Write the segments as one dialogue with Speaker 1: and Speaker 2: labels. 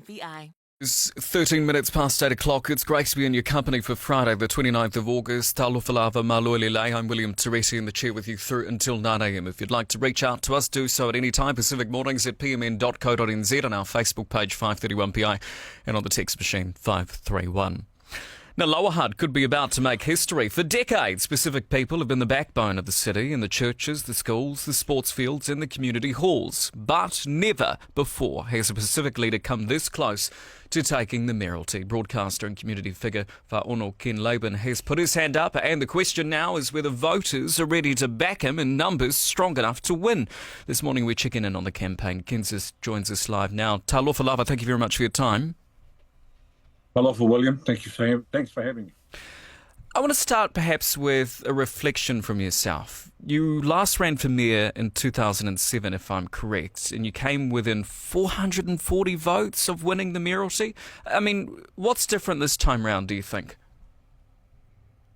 Speaker 1: RVI.
Speaker 2: It's 13 minutes past 8 o'clock. It's great to be in your company for Friday, the 29th of August. Talofa lava maloi lei. I'm William Terite in the chair with you through until 9 a.m. If you'd like to reach out to us, do so at any time. Pacific Mornings at pmn.co.nz, on our Facebook page 531PI, and on the text machine 531. Now, Lower Hutt could be about to make history. For decades, Pacific people have been the backbone of the city in the churches, the schools, the sports fields and the community halls. But never before has a Pacific leader come this close to taking the mayoralty. Broadcaster and community figure Fauono Ken Laban has put his hand up, and the question now is whether voters are ready to back him in numbers strong enough to win. This morning we're checking in on the campaign. Kenzis joins us live now. Talofa lava, thank you very much for your time.
Speaker 3: Aloha, William. Thanks for having me.
Speaker 2: I want to start perhaps with a reflection from yourself. You last ran for mayor in 2007, if I'm correct, and you came within 440 votes of winning the mayoralty. I mean, what's different this time round, do you think?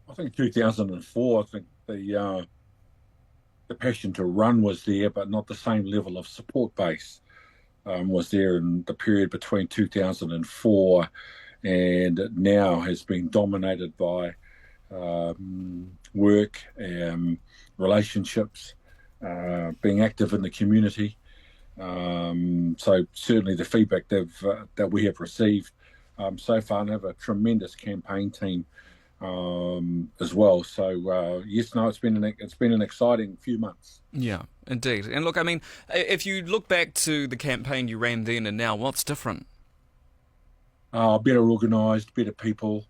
Speaker 3: I think 2004, I think the passion to run was there, but not the same level of support base was there in the period between 2004 and now has been dominated by work, relationships, being active in the community. So certainly the feedback that we have received so far, and have a tremendous campaign team as well. So yes, no, it's been an exciting few months.
Speaker 2: Yeah, indeed. And look, I mean, if you look back to the campaign you ran then and now, what's different?
Speaker 3: Better organised, better people,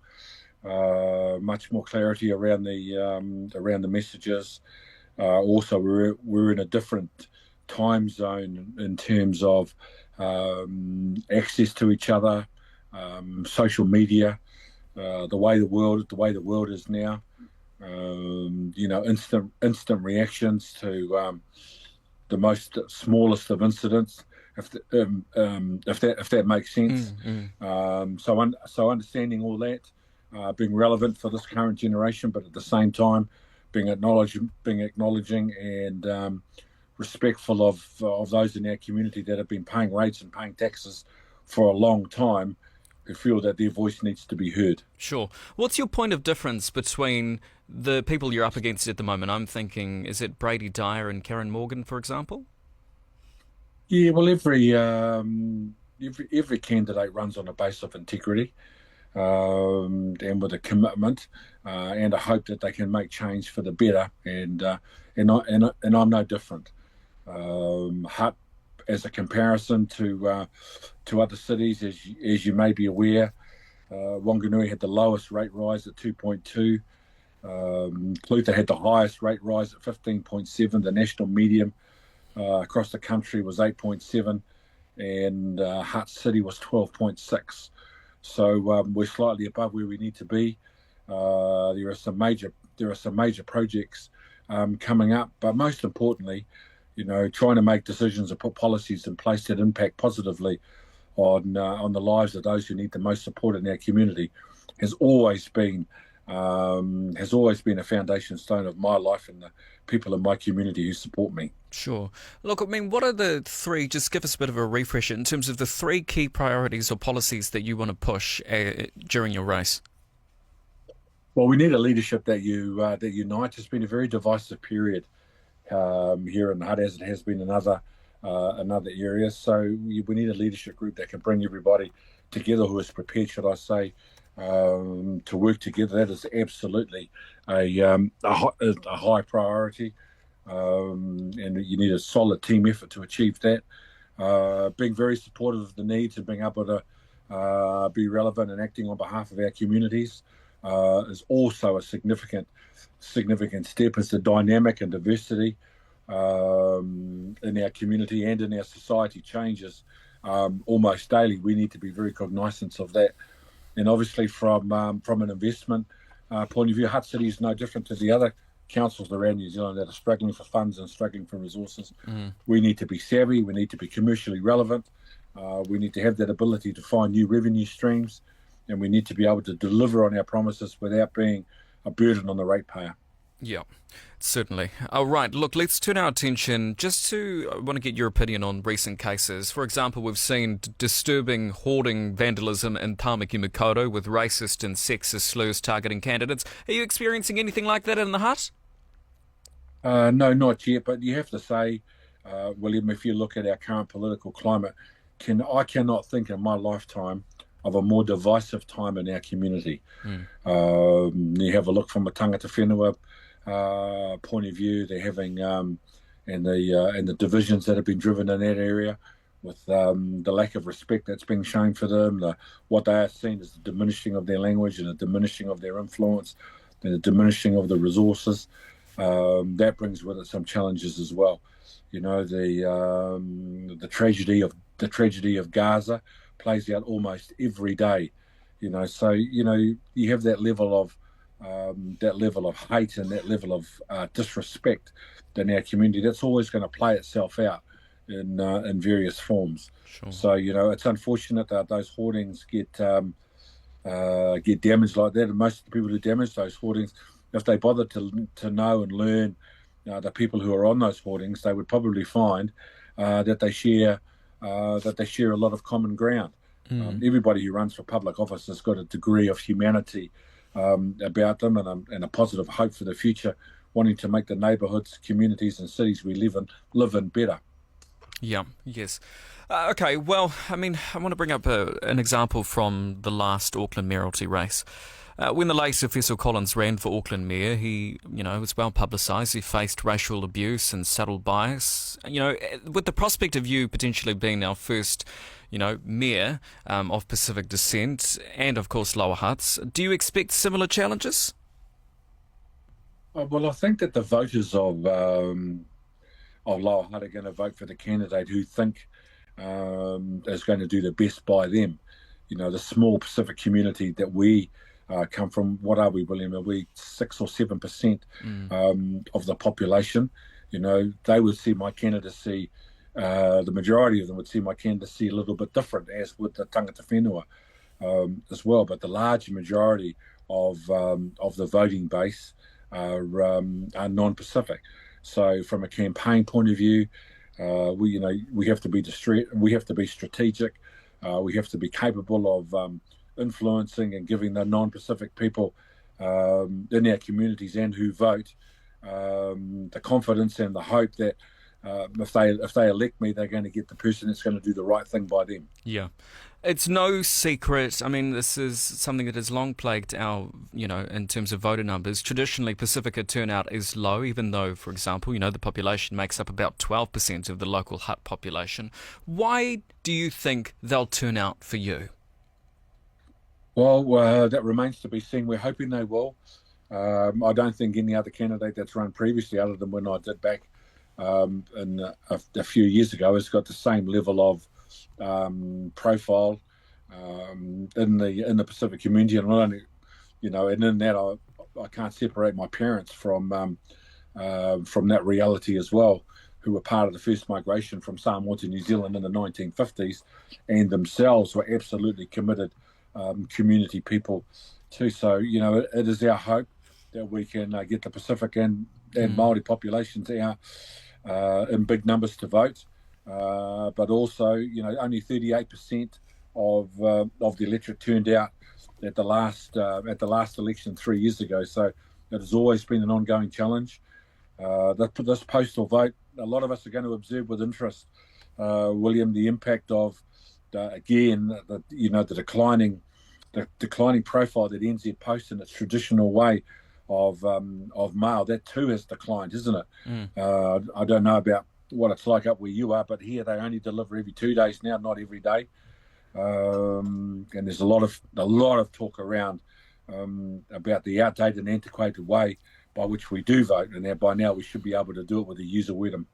Speaker 3: much more clarity around the messages. Also, we're in a different time zone in terms of access to each other, social media, the way the world is now. Instant reactions to the most smallest of incidents. If that makes sense. So understanding all that, being relevant for this current generation, but at the same time being acknowledging and respectful of those in our community that have been paying rates and paying taxes for a long time, who feel that their voice needs to be heard.
Speaker 2: Sure. What's your point of difference between the people you're up against at the moment? I'm thinking, is it Brady Dyer and Karen Morgan, for example?
Speaker 3: Yeah, well, every candidate runs on a base of integrity and with a commitment and a hope that they can make change for the better. And I'm no different. Hutt, as a comparison to other cities, as you may be aware, Wanganui had the lowest rate rise at 2.2. Clutha had the highest rate rise at 15.7. The national median across the country was 8.7, and Hutt City was 12.6. So we're slightly above where we need to be. There are some major projects coming up, but most importantly, trying to make decisions and put policies in place that impact positively on the lives of those who need the most support in our community has always been a foundation stone of my life and the people in my community who support me.
Speaker 2: Sure. Look, I mean, what are the three, just give us a bit of a refresher in terms of the three key priorities or policies that you want to push during your race?
Speaker 3: Well, we need a leadership that unites. It's been a very divisive period here in Hutt, as it has been in other areas. So we need a leadership group that can bring everybody together, who is prepared, should I say, to work together. That is absolutely a high priority, and you need a solid team effort to achieve that. Being very supportive of the needs and being able to be relevant and acting on behalf of our communities is also a significant step. As the dynamic and diversity in our community and in our society changes almost daily, we need to be very cognizant of that. And obviously, from an investment point of view, Hutt City is no different to the other councils around New Zealand that are struggling for funds and struggling for resources. We need to be savvy. We need to be commercially relevant. We need to have that ability to find new revenue streams, and we need to be able to deliver on our promises without being a burden on the ratepayer.
Speaker 2: Yeah, certainly. All right, look, let's turn our attention I want to get your opinion on recent cases. For example, we've seen disturbing hoarding vandalism in Tāmaki Makaurau with racist and sexist slurs targeting candidates. Are you experiencing anything like that in the Hutt?
Speaker 3: No, not yet, but you have to say, William, if you look at our current political climate, I cannot think in my lifetime of a more divisive time in our community. You have a look from a tangata whenua point of view, they're having and the divisions that have been driven in that area, with the lack of respect that's being shown for them, what they are seen as the diminishing of their language and the diminishing of their influence and the diminishing of the resources. That brings with it some challenges as well. You know, the tragedy of Gaza plays out almost every day. You know, so you have that level of hate and that level of disrespect in our community. That's always going to play itself out in various forms.
Speaker 2: Sure.
Speaker 3: So it's unfortunate that those hoardings get damaged like that. And most of the people who damage those hoardings, if they bother to know and learn the people who are on those hoardings, they would probably find that they share a lot of common ground. Everybody who runs for public office has got a degree of humanity about them and a positive hope for the future, wanting to make the neighbourhoods, communities and cities we live in better.
Speaker 2: Yeah, yes. Okay, well, I want to bring up an example from the last Auckland mayoralty race. When the late Sir Fessel Collins ran for Auckland mayor, he, was well publicised. He faced racial abuse and subtle bias. With the prospect of you potentially being our first, mayor of Pacific descent and, of course, Lower Hutt, do you expect similar challenges?
Speaker 3: Well, I think that the voters of Lower Hutt are going to vote for the candidate who think is going to do the best by them. The small Pacific community that we come from, what are we, William? Are we 6 or 7% of the population? They would see my candidacy, the majority of them would see my candidacy a little bit different, as with the tangata whenua as well. But the large majority of the voting base are non-Pacific. So from a campaign point of view, we have to be we have to be strategic. We have to be capable of influencing and giving the non-Pacific people in our communities and who vote the confidence and the hope that if they elect me, they're going to get the person that's going to do the right thing by them.
Speaker 2: Yeah. It's no secret. This is something that has long plagued our, in terms of voter numbers. Traditionally, Pacifica turnout is low, even though, for example, the population makes up about 12% of the local Hutt population. Why do you think they'll turn out for you?
Speaker 3: Well, that remains to be seen. We're hoping they will. I don't think any other candidate that's run previously, other than when I did back a few years ago, has got the same level of profile in the Pacific community. And not only, and in that I can't separate my parents from that reality as well, who were part of the first migration from Samoa to New Zealand in the 1950s, and themselves were absolutely committed community people too. So it is our hope that we can get the Pacific and Māori populations out in big numbers to vote, but also only 38% of the electorate turned out at the last election 3 years ago. So it has always been an ongoing challenge. This postal vote, a lot of us are going to observe with interest, William, the impact of the declining profile that NZ Post in its traditional way of mail. That too has declined, isn't it? I don't know about what it's like up where you are, but here they only deliver every 2 days now, not every day. And there's a lot of talk around about the outdated and antiquated way by which we do vote, and by now we should be able to do it with a username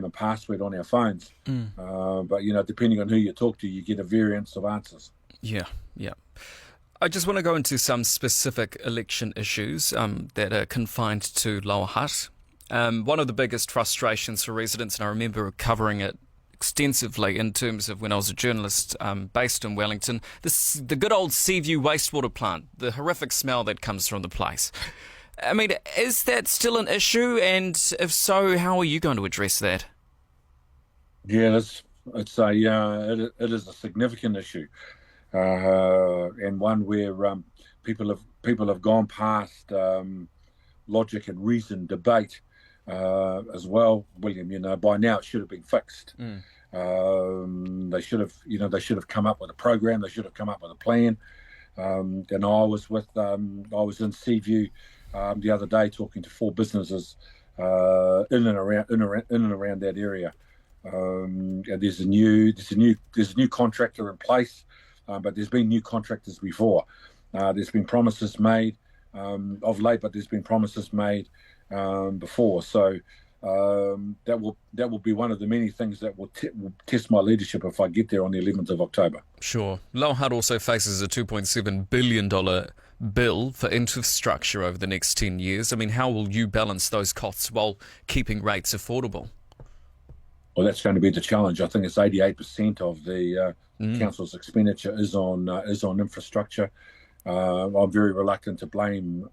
Speaker 3: and password on our phones. But depending on who you talk to, you get a variance of answers.
Speaker 2: Yeah. I just want to go into some specific election issues that are confined to Lower Hutt. One of the biggest frustrations for residents, and I remember covering it extensively in terms of when I was a journalist based in Wellington, the good old Seaview wastewater plant, the horrific smell that comes from the place. I mean, is that still an issue? And if so, how are you going to address that?
Speaker 3: Yeah, it is a significant issue, and one where people have gone past logic and reason debate as well, William. By now it should have been fixed.
Speaker 2: Mm.
Speaker 3: They should have come up with a program. They should have come up with a plan. And I was in Seaview the other day talking to 4 businesses in and around that area. And there's a new contractor in place, but there's been new contractors before. There's been promises made of late, but there's been promises made before. So that will be one of the many things that will test my leadership if I get there on the 11th of October.
Speaker 2: Sure. Lower Hutt also faces a $2.7 billion bill for infrastructure over the next 10 years. I mean, how will you balance those costs while keeping rates affordable?
Speaker 3: Well, that's going to be the challenge. I think it's 88% of the council's expenditure is on infrastructure. I'm very reluctant to blame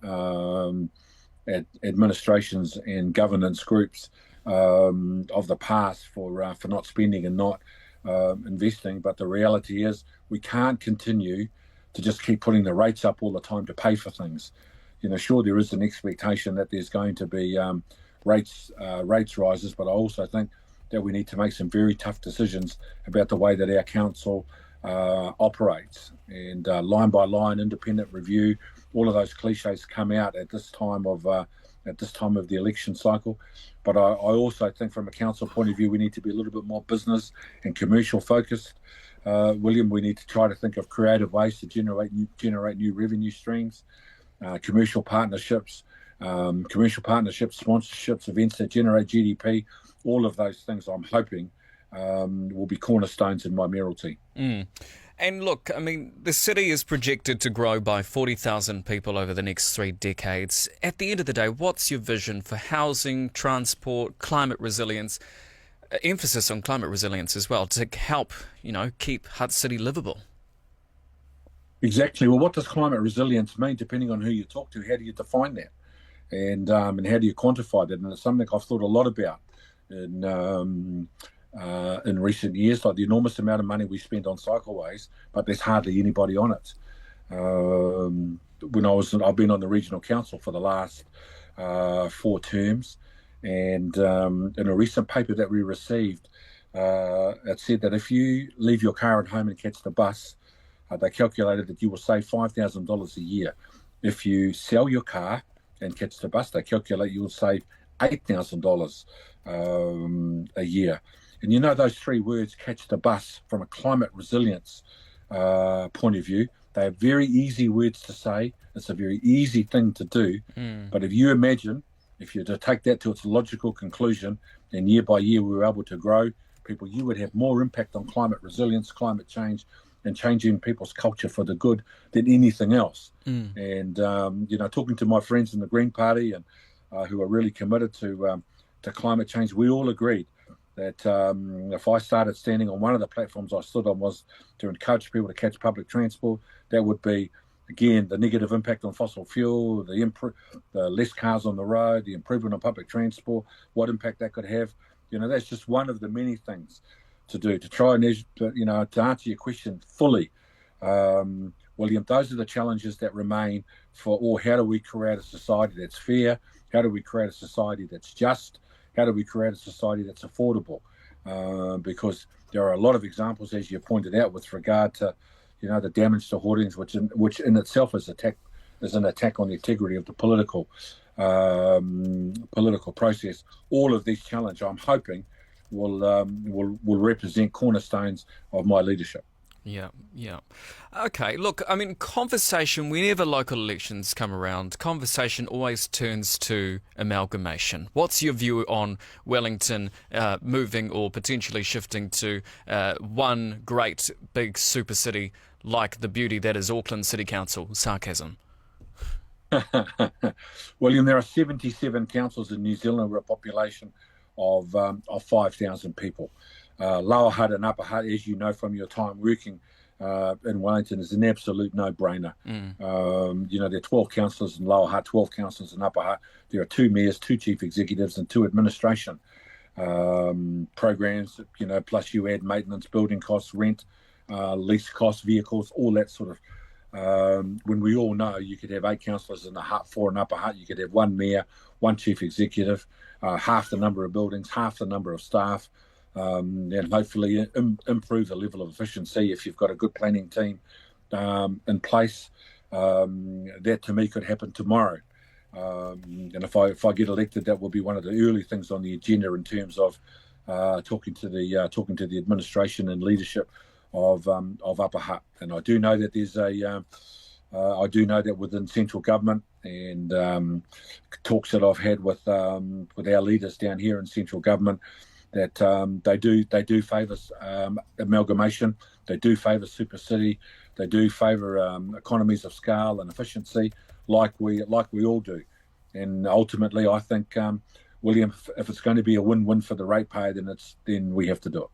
Speaker 3: administrations and governance groups of the past for not spending and not investing. But the reality is we can't continue to just keep putting the rates up all the time to pay for things. Sure, there is an expectation that there's going to be rates rises, but I also think that we need to make some very tough decisions about the way that our council operates, and line by line independent review. All of those cliches come out at this time of the election cycle. But I also think from a council point of view, we need to be a little bit more business and commercial focused. William, we need to try to think of creative ways to generate new revenue streams, commercial partnerships, sponsorships, events that generate GDP. All of those things I'm hoping will be cornerstones in my mayoralty.
Speaker 2: Mm. And look, I mean, the city is projected to grow by 40,000 people over the next 3 decades. At the end of the day, what's your vision for housing, transport, climate resilience, emphasis on climate resilience as well, to help, keep Hutt City livable?
Speaker 3: Exactly. Well, what does climate resilience mean, depending on who you talk to? How do you define that? And how do you quantify that? And it's something I've thought a lot about in recent years, like the enormous amount of money we spend on cycleways, but there's hardly anybody on it. I've been on the regional council for the last 4 terms, and in a recent paper that we received, it said that if you leave your car at home and catch the bus, they calculated that you will save $5,000 a year. If you sell your car and catch the bus, they calculate you will save $8,000 a year. And those 3 words, catch the bus, from a climate resilience point of view, they are very easy words to say. It's a very easy thing to do. But if you imagine, if you were to take that to its logical conclusion, and year by year we were able to grow people, you would have more impact on climate resilience, climate change, and changing people's culture for the good than anything else. And, talking to my friends in the Green Party and who are really committed to climate change, we all agreed that if I started standing on one of the platforms I stood on was to encourage people to catch public transport, that would be, again, the negative impact on fossil fuel, the less cars on the road, the improvement on public transport, what impact that could have. That's just one of the many things to do to try and, to answer your question fully. William, those are the challenges that remain how do we create a society that's fair? How do we create a society that's just? How do we create a society that's affordable? Because there are a lot of examples, as you pointed out, with regard to, the damage to hoardings, which in itself is an attack on the integrity of the political process. All of these challenges, I'm hoping, will represent cornerstones of my leadership.
Speaker 2: Yeah. Okay, look, I mean, conversation, whenever local elections come around, conversation always turns to amalgamation. What's your view on Wellington moving or potentially shifting to one great big super city like the beauty that is Auckland City Council? Sarcasm.
Speaker 3: William, there are 77 councils in New Zealand with a population of 5,000 people. Lower Hutt and Upper Hutt, as you know from your time working in Wellington is an absolute no-brainer. There are 12 councillors in Lower Hutt, 12 councillors in Upper Hutt. There are 2 mayors, 2 chief executives, and 2 administration programs. Plus you add maintenance, building costs, rent, lease costs, vehicles, all that sort of. When we all know you could have 8 councillors in the Hutt, 4 in Upper Hutt, you could have 1 mayor, 1 chief executive, half the number of buildings, half the number of staff, and hopefully improve the level of efficiency if you've got a good planning team in place. That to me could happen tomorrow. And if I get elected, that will be one of the early things on the agenda in terms of talking to the administration and leadership of Upper Hutt. And I do know that there's I do know that within central government and talks that I've had with our leaders down here in central government, that they do favour amalgamation, they do favour super city, they do favour economies of scale and efficiency, like we all do. And ultimately, I think, William, if it's going to be a win-win for the ratepayer, then we have to do it.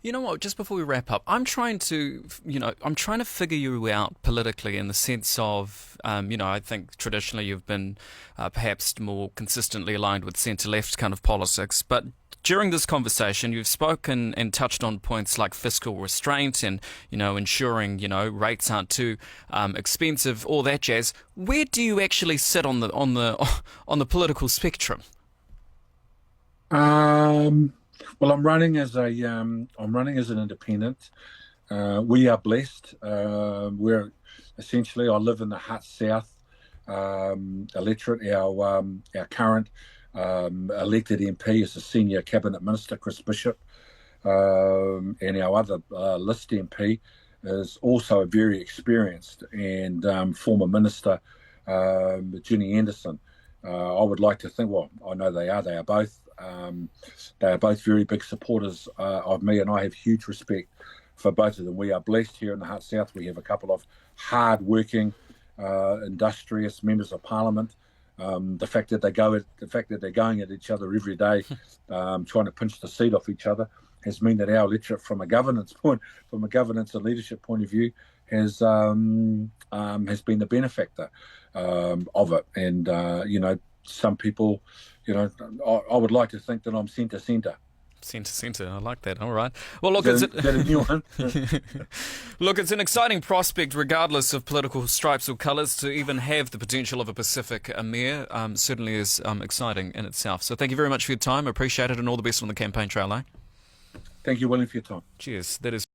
Speaker 2: You know what? Just before we wrap up, I'm trying to figure you out politically in the sense of, I think traditionally you've been perhaps more consistently aligned with centre-left kind of politics, but during this conversation, you've spoken and touched on points like fiscal restraint and, ensuring, rates aren't too expensive, all that jazz. Where do you actually sit on the political spectrum?
Speaker 3: Well, I'm running as an independent. We are blessed. We're essentially, I live in the Hutt South electorate. Our current elected MP is the senior cabinet minister, Chris Bishop, and our other list MP is also a very experienced and former minister, Ginny Anderson. I would like to think, well, I know they are both. They are both very big supporters of me, and I have huge respect for both of them. We are blessed here in the Hutt South. We have a couple of hard-working, industrious members of Parliament. The fact that they're going at each other every day, trying to pinch the seat off each other, has meant that our electorate, from a governance and leadership point of view, has been the benefactor of it. And some people, I would like to think that I'm centre.
Speaker 2: Centre. I like that. All right. Well, look,
Speaker 3: is that a new one?
Speaker 2: Look, it's an exciting prospect, regardless of political stripes or colours, to even have the potential of a Pacific mayor. Certainly is exciting in itself. So thank you very much for your time. Appreciate it, and all the best on the campaign trail, eh?
Speaker 3: Thank you, William, for your time.
Speaker 2: Cheers. That is